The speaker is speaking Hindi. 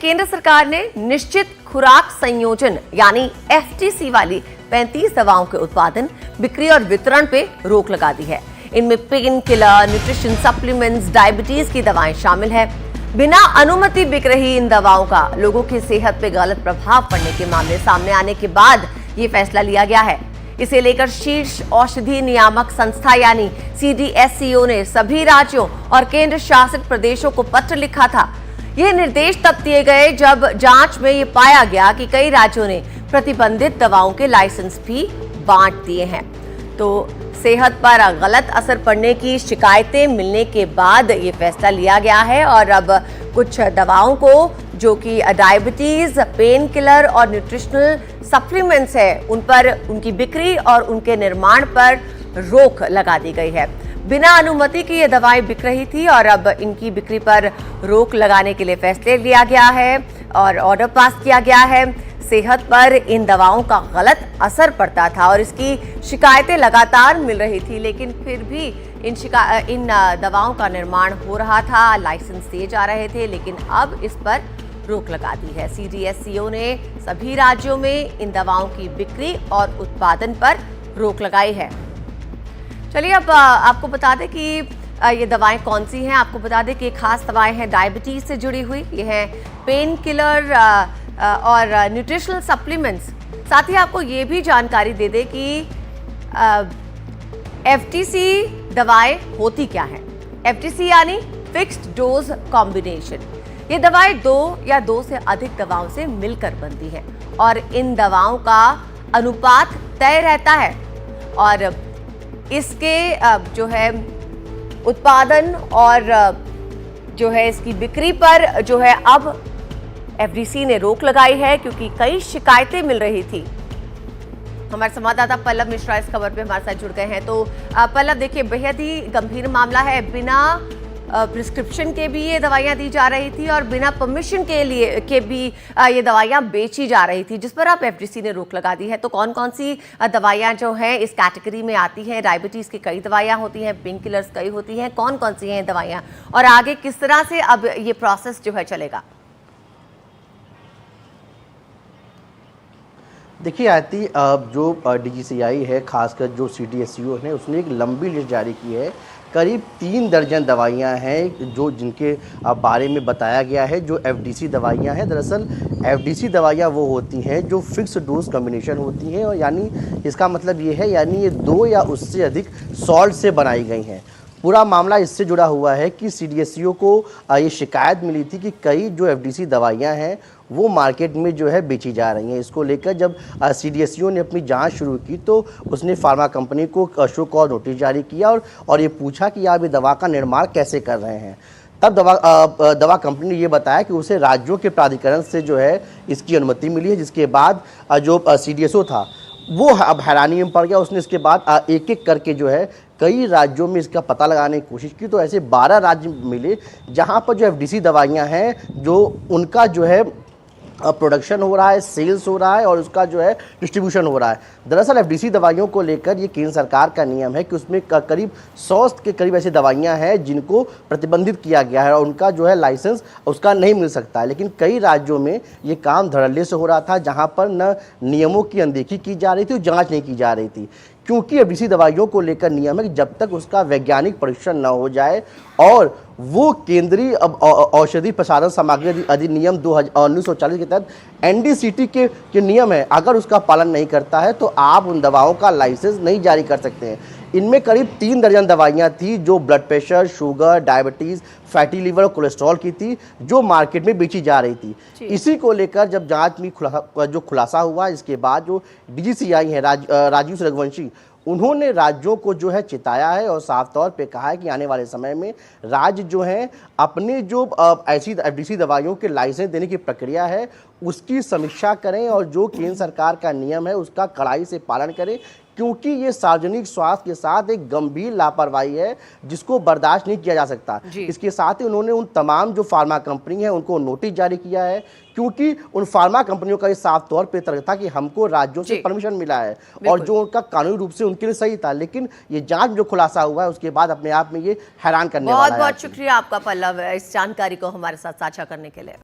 केंद्र सरकार ने निश्चित खुराक संयोजन यानी एफटीसी वाली 35 दवाओं के उत्पादन, बिक्री और वितरण पे रोक लगा दी है। इनमें pain killer, nutrition supplements, diabetes की दवाएं शामिल है। बिना अनुमति बिक रही इन दवाओं का लोगों की सेहत पे गलत प्रभाव पड़ने के मामले सामने आने के बाद ये फैसला लिया गया है। इसे लेकर शीर्ष औषधि नियामक संस्था यानी CDSCO ने सभी राज्यों और केंद्र शासित प्रदेशों को पत्र लिखा था। ये निर्देश तब दिए गए जब जांच में ये पाया गया कि कई राज्यों ने प्रतिबंधित दवाओं के लाइसेंस भी बांट दिए हैं। तो सेहत पर गलत असर पड़ने की शिकायतें मिलने के बाद ये फैसला लिया गया है और अब कुछ दवाओं को जो कि डायबिटीज, पेन किलर और न्यूट्रिशनल सप्लीमेंट्स है, उन पर उनकी बिक्री और उनके निर्माण पर रोक लगा दी गई है। बिना अनुमति की ये दवाएं बिक रही थी और अब इनकी बिक्री पर रोक लगाने के लिए फैसले लिया गया है और ऑर्डर पास किया गया है। सेहत पर इन दवाओं का गलत असर पड़ता था और इसकी शिकायतें लगातार मिल रही थी, लेकिन फिर भी इन दवाओं का निर्माण हो रहा था, लाइसेंस दिए जा रहे थे, लेकिन अब इस पर रोक लगा दी है। CDSCO ने सभी राज्यों में इन दवाओं की बिक्री और उत्पादन पर रोक लगाई है। चलिए अब आपको बता दें कि ये दवाएं कौन सी हैं। आपको बता दें कि खास दवाएं हैं डायबिटीज से जुड़ी हुई, ये है पेन किलर और न्यूट्रिशनल सप्लीमेंट्स। साथ ही आपको ये भी जानकारी दे दें कि FTC दवाएं होती क्या है। FTC यानी फिक्स्ड डोज कॉम्बिनेशन। ये दवाएं 2 या 2 से अधिक दवाओं से मिलकर बनती हैं और इन दवाओं का अनुपात तय रहता है और इसके जो है उत्पादन और जो है इसकी बिक्री पर जो है अब FDC ने रोक लगाई है क्योंकि कई शिकायतें मिल रही थी। हमारे संवाददाता पल्लव मिश्रा इस खबर पे हमारे साथ जुड़ गए हैं। तो पल्लव, देखिए, बेहद ही गंभीर मामला है। बिना प्रिस्क्रिप्शन के भी ये दवाइयां दी जा रही थी और बिना परमिशन के भी ये दवाइयां बेची जा रही थी, जिस पर अब FDC ने रोक लगा दी है। तो कौन कौन सी दवाइयां जो हैं इस कैटेगरी में आती हैं? डायबिटीज़ की कई दवाइयां होती हैं, पेन किलर्स कई होती हैं, कौन कौन सी हैं दवाइयां और आगे किस तरह से अब ये प्रोसेस जो है चलेगा? देखिए आरती, जो DGCI है, खासकर जो CDSCO ने, उसने एक लंबी लिस्ट जारी की है। करीब 3 दर्जन दवाइयां हैं जो जिनके बारे में बताया गया है जो FDC दवाइयां हैं। दरअसल FDC दवाइयां वो होती हैं जो फिक्स डोज कॉम्बिनेशन होती हैं और यानी इसका मतलब ये है यानी ये 2 या उससे अधिक सॉल्ट से बनाई गई हैं। पूरा मामला इससे जुड़ा हुआ है कि CDSCO को ये शिकायत मिली थी कि कई जो FDC दवाइयां हैं वो मार्केट में जो है बेची जा रही हैं। इसको लेकर जब CDSCO ने अपनी जांच शुरू की तो उसने फार्मा कंपनी को शो कॉज नोटिस जारी किया और ये पूछा कि आप ये दवा का निर्माण कैसे कर रहे हैं। तब दवा कंपनी ने ये बताया कि उसे राज्यों के प्राधिकरण से जो है इसकी अनुमति मिली है, जिसके बाद जो CDSCO था वो अब हैरानी में पड़ गया। उसने इसके बाद एक एक करके जो है कई राज्यों में इसका पता लगाने की कोशिश की, तो ऐसे 12 राज्य मिले जहां पर जो FDC दवाइयां हैं जो उनका जो है प्रोडक्शन हो रहा है, सेल्स हो रहा है और उसका जो है डिस्ट्रीब्यूशन हो रहा है। दरअसल FDC दवाइयों को लेकर ये केंद्र सरकार का नियम है कि उसमें करीब 100 के करीब ऐसी दवाइयां हैं जिनको प्रतिबंधित किया गया है और उनका जो है लाइसेंस उसका नहीं मिल सकता है। लेकिन कई राज्यों में ये काम धड़ल्ले से हो रहा था जहां पर न नियमों की अनदेखी की जा रही थी और जाँच नहीं की जा रही थी, क्योंकि FDC दवाइयों को लेकर नियम है कि जब तक उसका वैज्ञानिक परीक्षण न हो जाए और वो केंद्रीय औषधि प्रसारण सामग्री अधिनियम 1940 के तहत NDCT के नियम है, अगर उसका पालन नहीं करता है तो आप उन दवाओं का लाइसेंस नहीं जारी कर सकते हैं। इनमें करीब 3 दर्जन दवाइयां थी जो blood pressure, sugar, diabetes, fatty liver और कोलेस्ट्रॉल की थी जो मार्केट में बेची जा रही थी। इसी को लेकर जब जांच में जो खुलासा हुआ, इसके बाद जो DGCI है राजीव रघुवंशी, उन्होंने राज्यों को जो है चिताया है और साफ तौर पे कहा है कि आने वाले समय में राज्य जो हैं अपने जो ऐसी FDC दवाइयों के लाइसेंस देने की प्रक्रिया है उसकी समीक्षा करें और जो केंद्र सरकार का नियम है उसका कड़ाई से पालन करें, क्योंकि ये सार्वजनिक स्वास्थ्य के साथ एक गंभीर लापरवाही है जिसको बर्दाश्त नहीं किया जा सकता। इसके साथ ही उन्होंने उन तमाम जो फार्मा कंपनी है उनको नोटिस जारी किया है, क्योंकि उन फार्मा कंपनियों का ये साफ तौर पे तर्क था कि हमको राज्यों से परमिशन मिला है और जो उनका कानूनी रूप से उनके लिए सही था, लेकिन ये जांच जो खुलासा हुआ है उसके बाद अपने आप में ये हैरान करने वाला है। बहुत बहुत शुक्रिया आपका पल्लव इस जानकारी को हमारे साथ साझा करने के लिए।